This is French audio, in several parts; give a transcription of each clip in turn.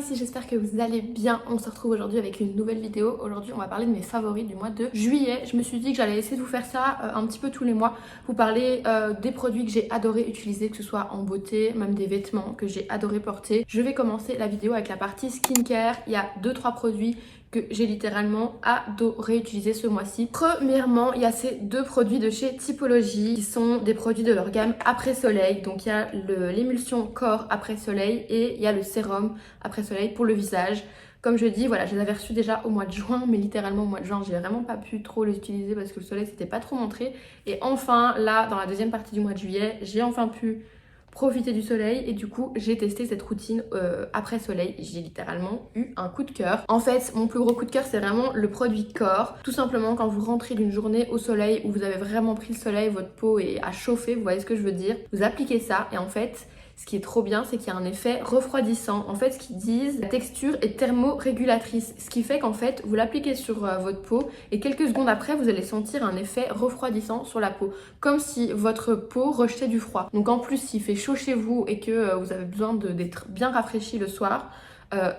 ici, j'espère que vous allez bien. On se retrouve aujourd'hui avec une nouvelle vidéo. Aujourd'hui on va parler de mes favoris du mois de juillet. Je me suis dit que j'allais essayer de vous faire ça un petit peu tous les mois. Vous parler des produits que j'ai adoré utiliser, que ce soit en beauté, même des vêtements que j'ai adoré porter. Je vais commencer la vidéo avec la partie skincare. Il y a 2-3 produits que j'ai littéralement adoré utiliser ce mois-ci. Premièrement, il y a ces 2 produits de chez Typologie qui sont des produits de leur gamme après soleil. Donc il y a l'émulsion corps après soleil et il y a le sérum après soleil pour le visage. Comme je dis, voilà, je les avais reçus déjà au mois de juin, mais littéralement au mois de juin, j'ai vraiment pas pu trop les utiliser parce que le soleil s'était pas trop montré. Et enfin, là, dans la deuxième partie du mois de juillet, j'ai enfin pu profiter du soleil et du coup j'ai testé cette routine après soleil. J'ai littéralement eu un coup de cœur. En fait, mon plus gros coup de cœur, c'est vraiment le produit corps. Tout simplement, quand vous rentrez d'une journée au soleil où vous avez vraiment pris le soleil, votre peau est à chauffer, vous voyez ce que je veux dire, vous appliquez ça et en fait ce qui est trop bien, c'est qu'il y a un effet refroidissant. En fait, ce qu'ils disent, la texture est thermorégulatrice. Ce qui fait qu'en fait, vous l'appliquez sur votre peau et quelques secondes après, vous allez sentir un effet refroidissant sur la peau. Comme si votre peau rejetait du froid. Donc en plus, s'il fait chaud chez vous et que vous avez besoin d'être bien rafraîchi le soir,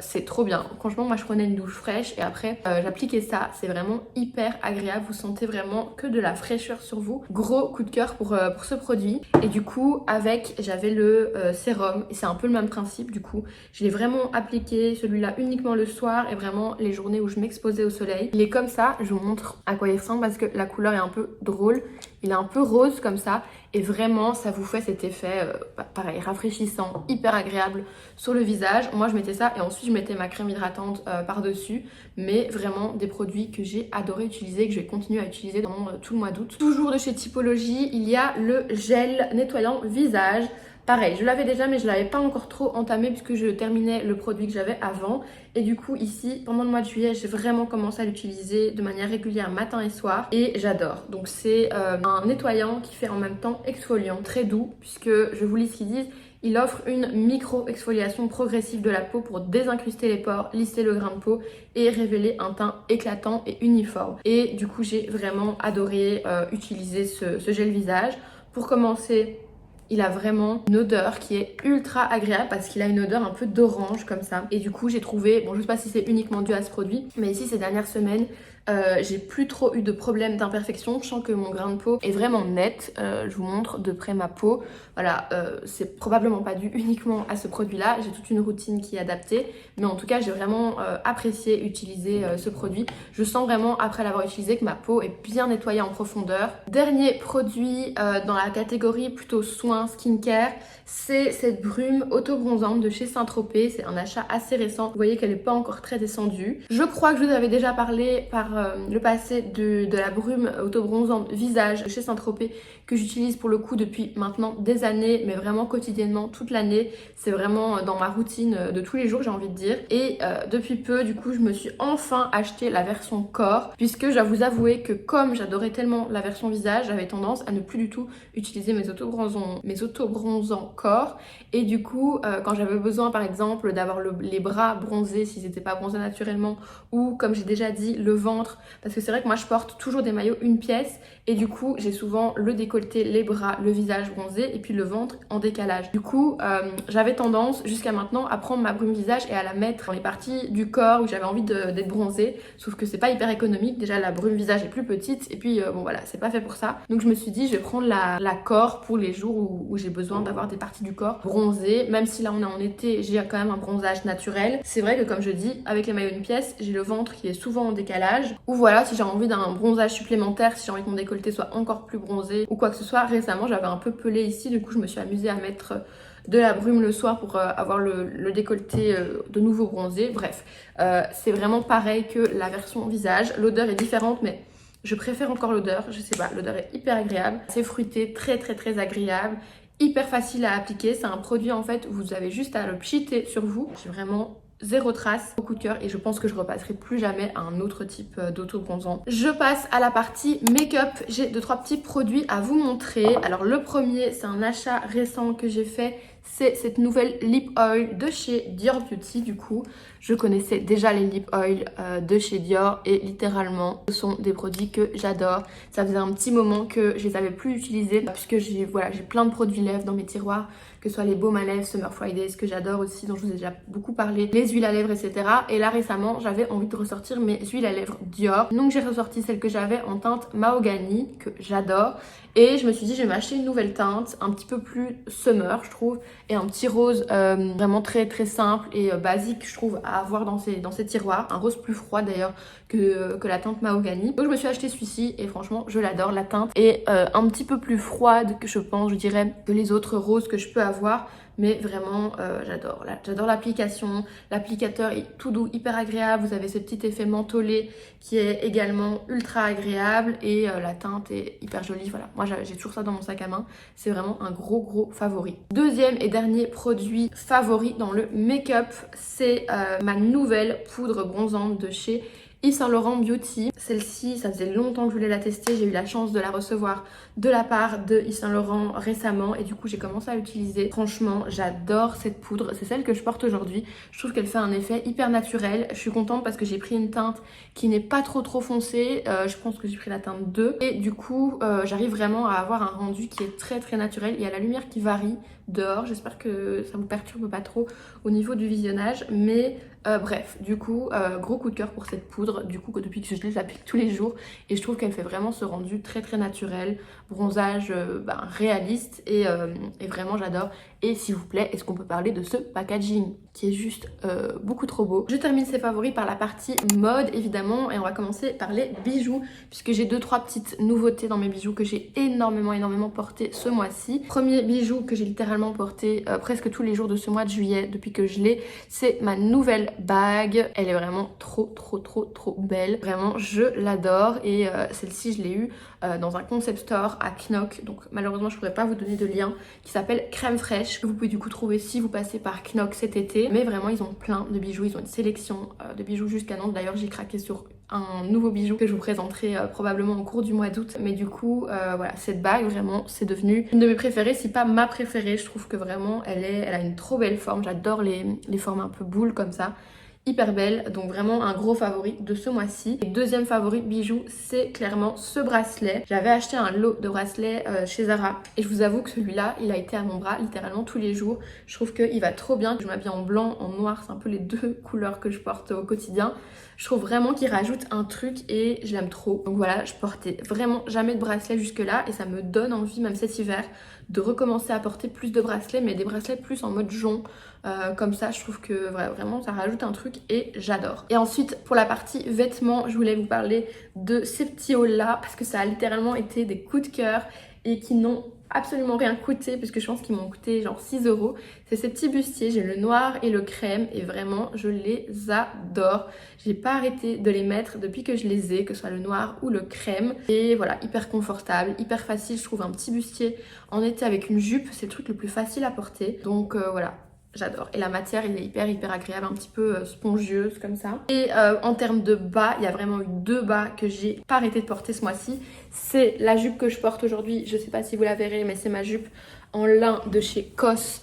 c'est trop bien. Franchement, moi je prenais une douche fraîche et après j'appliquais ça. C'est vraiment hyper agréable. Vous sentez vraiment que de la fraîcheur sur vous. Gros coup de cœur pour ce produit. Et du coup, j'avais le sérum. Et c'est un peu le même principe du coup. Je l'ai vraiment appliqué, celui-là uniquement le soir et vraiment les journées où je m'exposais au soleil. Il est comme ça. Je vous montre à quoi il ressemble parce que la couleur est un peu drôle. Il est un peu rose comme ça et vraiment ça vous fait cet effet pareil, rafraîchissant, hyper agréable sur le visage. Moi je mettais ça et ensuite je mettais ma crème hydratante par dessus, mais vraiment des produits que j'ai adoré utiliser, que je vais continuer à utiliser dans tout le mois d'août. Toujours de chez Typologie, il y a le gel nettoyant visage. Pareil, je l'avais déjà mais je l'avais pas encore trop entamé puisque je terminais le produit que j'avais avant. Et du coup ici, pendant le mois de juillet, j'ai vraiment commencé à l'utiliser de manière régulière matin et soir. Et j'adore. Donc c'est un nettoyant qui fait en même temps exfoliant, très doux. Puisque, je vous lis ce qu'ils disent, il offre une micro-exfoliation progressive de la peau pour désincruster les pores, lisser le grain de peau et révéler un teint éclatant et uniforme. Et du coup j'ai vraiment adoré utiliser ce gel visage. Pour commencer, il a vraiment une odeur qui est ultra agréable parce qu'il a une odeur un peu d'orange comme ça. Et du coup j'ai trouvé, bon je sais pas si c'est uniquement dû à ce produit, mais ici ces dernières semaines, j'ai plus trop eu de problèmes d'imperfection. Je sens que mon grain de peau est vraiment net. Je vous montre de près ma peau. Voilà, c'est probablement pas dû uniquement à ce produit-là. J'ai toute une routine qui est adaptée. Mais en tout cas, j'ai vraiment apprécié utiliser ce produit. Je sens vraiment, après l'avoir utilisé, que ma peau est bien nettoyée en profondeur. Dernier produit dans la catégorie plutôt soins skincare, c'est cette brume auto-bronzante de chez Saint-Tropez. C'est un achat assez récent. Vous voyez qu'elle n'est pas encore très descendue. Je crois que je vous avais déjà parlé par le passé de la brume auto-bronzante visage chez Saint-Tropez que j'utilise pour le coup depuis maintenant des années, mais vraiment quotidiennement toute l'année. C'est vraiment dans ma routine de tous les jours, j'ai envie de dire. Et depuis peu, du coup, je me suis enfin acheté la version corps, puisque je dois vous avouer que comme j'adorais tellement la version visage, j'avais tendance à ne plus du tout utiliser mes auto-bronzants corps. Et du coup, quand j'avais besoin par exemple d'avoir les bras bronzés s'ils n'étaient pas bronzés naturellement, ou comme j'ai déjà dit, le ventre, parce que c'est vrai que moi je porte toujours des maillots une pièce et du coup j'ai souvent le décolleté, les bras, le visage bronzé et puis le ventre en décalage. Du coup j'avais tendance jusqu'à maintenant à prendre ma brume visage et à la mettre dans les parties du corps où j'avais envie d'être bronzée, sauf que c'est pas hyper économique. Déjà la brume visage est plus petite et puis bon voilà, c'est pas fait pour ça. Donc je me suis dit je vais prendre la corps pour les jours où j'ai besoin d'avoir des parties du corps bronzées, même si là on est en été, j'ai quand même un bronzage naturel. C'est vrai que comme je dis, avec les maillots une pièce, j'ai le ventre qui est souvent en décalage, ou voilà, si j'ai envie d'un bronzage supplémentaire, si j'ai envie que mon décolleté soit encore plus bronzé ou quoi que ce soit. Récemment j'avais un peu pelé ici, du coup je me suis amusée à mettre de la brume le soir pour avoir le décolleté de nouveau bronzé. Bref, c'est vraiment pareil que la version visage. L'odeur est différente mais je préfère encore l'odeur, je sais pas, l'odeur est hyper agréable. C'est fruité, très agréable, hyper facile à appliquer. C'est un produit en fait où vous avez juste à le pchiter sur vous. J'ai vraiment zéro trace, beaucoup de cœur et je pense que je repasserai plus jamais à un autre type d'auto-bronzant. Je passe à la partie make-up. J'ai 2-3 petits produits à vous montrer. Alors le premier, c'est un achat récent que j'ai fait. c'est cette nouvelle lip oil de chez Dior Beauty. Du coup, je connaissais déjà les lip oil de chez Dior et littéralement, ce sont des produits que j'adore. Ça faisait un petit moment que je les avais plus utilisés puisque j'ai plein de produits lèvres dans mes tiroirs, que ce soit les baumes à lèvres, Summer Fridays, que j'adore aussi, dont je vous ai déjà beaucoup parlé, les huiles à lèvres, etc. Et là récemment, j'avais envie de ressortir mes huiles à lèvres Dior. Donc j'ai ressorti celle que j'avais en teinte mahogany, que j'adore. Et je me suis dit, je vais m'acheter une nouvelle teinte, un petit peu plus summer, je trouve, et un petit rose vraiment très très simple et basique, je trouve, à avoir dans ces tiroirs. Un rose plus froid d'ailleurs que la teinte mahogany. Donc je me suis acheté celui-ci et franchement, je l'adore. La teinte est un petit peu plus froide que je pense, je dirais, que les autres roses que je peux avoir. Mais vraiment, j'adore. J'adore l'application. L'applicateur est tout doux, hyper agréable. Vous avez ce petit effet mentholé qui est également ultra agréable. Et la teinte est hyper jolie. Voilà, moi j'ai toujours ça dans mon sac à main. C'est vraiment un gros favori. Deuxième et dernier produit favori dans le make-up, c'est ma nouvelle poudre bronzante de chez Yves Saint Laurent Beauty. Celle-ci, ça faisait longtemps que je voulais la tester. J'ai eu la chance de la recevoir de la part de Yves Saint Laurent récemment et du coup j'ai commencé à l'utiliser. Franchement, j'adore cette poudre. C'est celle que je porte aujourd'hui. Je trouve qu'elle fait un effet hyper naturel. Je suis contente parce que j'ai pris une teinte qui n'est pas trop foncée. Je pense que j'ai pris la teinte 2 et du coup j'arrive vraiment à avoir un rendu qui est très naturel. Il y a la lumière qui varie dehors. J'espère que ça vous perturbe pas trop au niveau du visionnage, mais bref, du coup, gros coup de cœur pour cette poudre, du coup, que depuis que je l'applique tous les jours, et je trouve qu'elle fait vraiment ce rendu très naturel, bronzage réaliste, et vraiment j'adore. Et s'il vous plaît, est-ce qu'on peut parler de ce packaging qui est juste beaucoup trop beau? Je termine ces favoris par la partie mode évidemment, et on va commencer par les bijoux, puisque j'ai 2-3 petites nouveautés dans mes bijoux que j'ai énormément porté ce mois-ci. Premier bijou que j'ai littéralement porté presque tous les jours de ce mois de juillet depuis que je l'ai, c'est ma nouvelle bague. Elle est vraiment trop belle, vraiment je l'adore. Et celle-ci je l'ai eue dans un concept store à Knock, donc malheureusement je pourrais pas vous donner de lien, qui s'appelle Crème Fraîche, que vous pouvez du coup trouver si vous passez par Knock cet été. Mais vraiment ils ont plein de bijoux, ils ont une sélection de bijoux jusqu'à Nantes. D'ailleurs j'ai craqué sur un nouveau bijou que je vous présenterai probablement au cours du mois d'août. Mais du coup voilà, cette bague vraiment c'est devenu une de mes préférées, si pas ma préférée. Je trouve que vraiment elle a une trop belle forme. J'adore les formes un peu boules comme ça, hyper belle, donc vraiment un gros favori de ce mois-ci. Et deuxième favori bijou, c'est clairement ce bracelet. J'avais acheté un lot de bracelets chez Zara et je vous avoue que celui-là il a été à mon bras littéralement tous les jours. Je trouve qu'il va trop bien. Je m'habille en blanc, en noir, c'est un peu les deux couleurs que je porte au quotidien. Je trouve vraiment qu'il rajoute un truc et je l'aime trop. Donc voilà, je portais vraiment jamais de bracelet jusque là et ça me donne envie, même cet hiver, de recommencer à porter plus de bracelets, mais des bracelets plus en mode jonc. Comme ça, je trouve que voilà, vraiment ça rajoute un truc et j'adore. Et ensuite, pour la partie vêtements, je voulais vous parler de ces petits hauls là parce que ça a littéralement été des coups de cœur et qui n'ont absolument rien coûté, puisque je pense qu'ils m'ont coûté genre 6 €. C'est ces petits bustiers, j'ai le noir et le crème et vraiment je les adore. J'ai pas arrêté de les mettre depuis que je les ai, que ce soit le noir ou le crème. Et voilà, hyper confortable, hyper facile. Je trouve un petit bustier en été avec une jupe, c'est le truc le plus facile à porter. Donc voilà, j'adore. Et la matière, elle est hyper agréable, un petit peu spongieuse comme ça. Et en termes de bas, il y a vraiment eu 2 bas que j'ai pas arrêté de porter ce mois-ci. C'est la jupe que je porte aujourd'hui, je sais pas si vous la verrez, mais c'est ma jupe en lin de chez COS.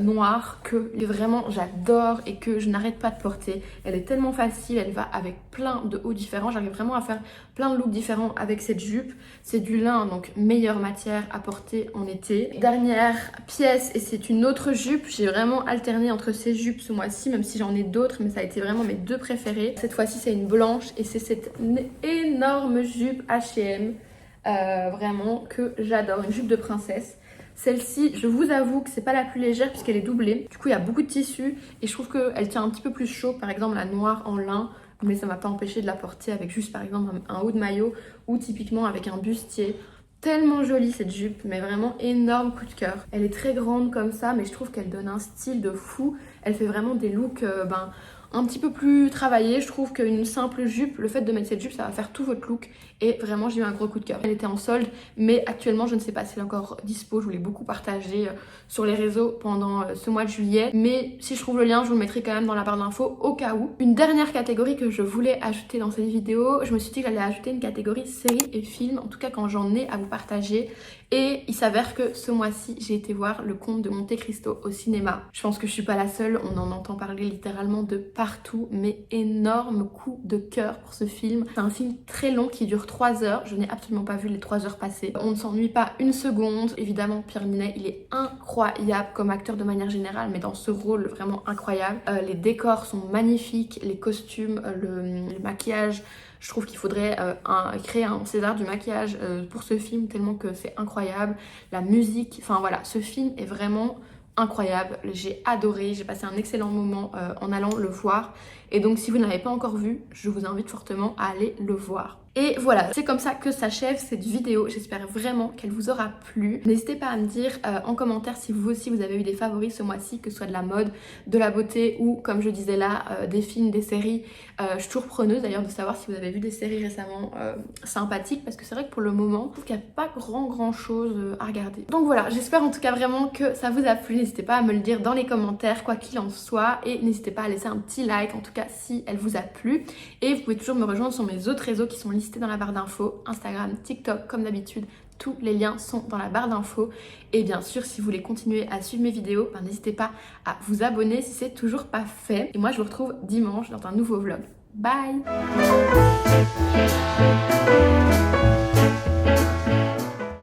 Noire que vraiment j'adore et que je n'arrête pas de porter. Elle est tellement facile, elle va avec plein de hauts différents. J'arrive vraiment à faire plein de looks différents avec cette jupe. C'est du lin, donc meilleure matière à porter en été. Dernière pièce, et c'est une autre jupe. J'ai vraiment alterné entre ces jupes ce mois-ci, même si j'en ai d'autres, mais ça a été vraiment mes 2 préférées. Cette fois-ci c'est une blanche et c'est cette énorme jupe H&M vraiment que j'adore, une jupe de princesse. Celle-ci, je vous avoue que c'est pas la plus légère puisqu'elle est doublée. Du coup, il y a beaucoup de tissu et je trouve qu'elle tient un petit peu plus chaud. Par exemple, la noire en lin, mais ça m'a pas empêché de la porter avec juste par exemple un haut de maillot ou typiquement avec un bustier. Tellement jolie cette jupe, mais vraiment énorme coup de cœur. Elle est très grande comme ça, mais je trouve qu'elle donne un style de fou. Elle fait vraiment des looks un petit peu plus travaillée. Je trouve qu'une simple jupe, le fait de mettre cette jupe, ça va faire tout votre look. Et vraiment, j'ai eu un gros coup de cœur. Elle était en solde, mais actuellement, je ne sais pas si elle est encore dispo. Je voulais beaucoup partager sur les réseaux pendant ce mois de juillet. Mais si je trouve le lien, je vous le mettrai quand même dans la barre d'infos au cas où. Une dernière catégorie que je voulais ajouter dans cette vidéo, je me suis dit que j'allais ajouter une catégorie séries et films, en tout cas quand j'en ai à vous partager. Et il s'avère que ce mois-ci, j'ai été voir Le Comte de Monte Cristo au cinéma. Je pense que je suis pas la seule, on en entend parler littéralement de partout, mais énorme coup de cœur pour ce film. C'est un film très long qui dure 3 heures, je n'ai absolument pas vu les 3 heures passer. On ne s'ennuie pas une seconde. Évidemment, Pierre Ninet, il est incroyable comme acteur de manière générale, mais dans ce rôle vraiment incroyable. Les décors sont magnifiques, les costumes, le maquillage. Je trouve qu'il faudrait créer un César du maquillage pour ce film tellement que c'est incroyable. La musique, enfin voilà, ce film est vraiment incroyable. J'ai adoré, j'ai passé un excellent moment en allant le voir. Et donc si vous ne l'avez pas encore vu, je vous invite fortement à aller le voir. Et voilà, c'est comme ça que s'achève cette vidéo. J'espère vraiment qu'elle vous aura plu. N'hésitez pas à me dire en commentaire si vous aussi vous avez eu des favoris ce mois-ci, que ce soit de la mode, de la beauté ou comme je disais là, des films, des séries. Je suis toujours preneuse d'ailleurs de savoir si vous avez vu des séries récemment sympathiques, parce que c'est vrai que pour le moment, je trouve qu'il n'y a pas grand chose à regarder. Donc voilà, j'espère en tout cas vraiment que ça vous a plu. N'hésitez pas à me le dire dans les commentaires, quoi qu'il en soit. Et n'hésitez pas à laisser un petit like, en tout cas si elle vous a plu. Et vous pouvez toujours me rejoindre sur mes autres réseaux qui sont listés dans la barre d'infos, Instagram, TikTok, comme d'habitude. Tous les liens sont dans la barre d'infos. Et bien sûr, si vous voulez continuer à suivre mes vidéos, n'hésitez pas à vous abonner si c'est toujours pas fait. Et moi, je vous retrouve dimanche dans un nouveau vlog. Bye!